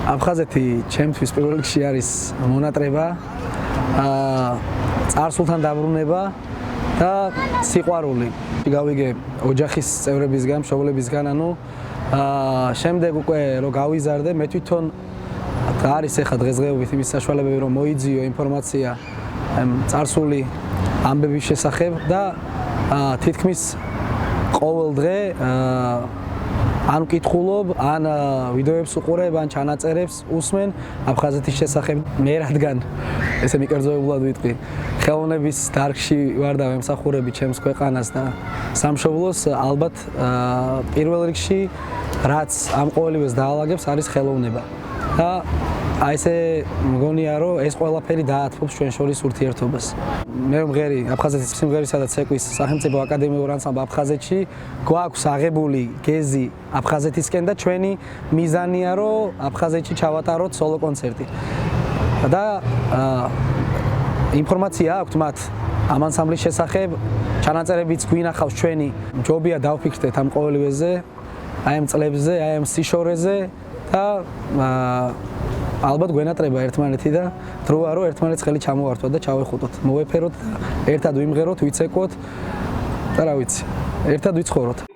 აფხაზეთი ჩემთვის პირველ რიგში არის მონატრება, წარსულთან დაბრუნება და სიყვარული. გავიგე ოჯახის წევრებისგან, მშობლებისგან, შემდეგ უკვე რო გავიზარდე, მე თვითონ არის ახლა დღესდღეობით იმის საშუალებები, რომ მოიძიო ინფორმაცია წარსული ამბების შესახებ და თითქმის ყოველ დღე ან ვკითხულობ, ან ვიდეოებს უყურებ, ან ჩანაწერებს უსმენ აფხაზეთის შესახებ. მე რადგან ესე მიკერძოებულად ვიტყვი, ხელოვნების დარგში ვარ და ვემსახურები ჩემს ქვეყანას და სამშობლოს, ალბათ პირველ რიგში რაც ამ ყოველივეს დაალაგებს არის ხელოვნება. და აი ესე მგონია, რომ ეს ყველაფერი დაათმობს ჩვენ შორის ურთიერთობას. მე მღერი აფხაზეთის სიმღერისა და ცეკვის სახელმწიფო აკადემიურ ანსამბლ აფხაზეთში გვაქვს აღებული გეზი აფხაზეთისკენ და ჩვენი მიზანია, რომ აფხაზეთში ჩავატაროთ სოლო კონცერტი. და ინფორმაცია აქვთ მათ ამ ანსამბლის შესახებ, ჩანაწერებიც გვინახავს ჩვენი. ჯობია დავფიქრდეთ ამ ყოველივეზე, აი ამ წლებზე, აი ამ სიშორეზე და ალბათ გვენატრება ერთმანეთი და დროა რომ ერთმანეთს ხელი ჩამოვართვათ და ჩავეხუტოთ, მოვეფეროთ და ერთად ვიმღეროთ, ვიცეკოთ და რა ვიცი, ერთად ვიცხოვროთ.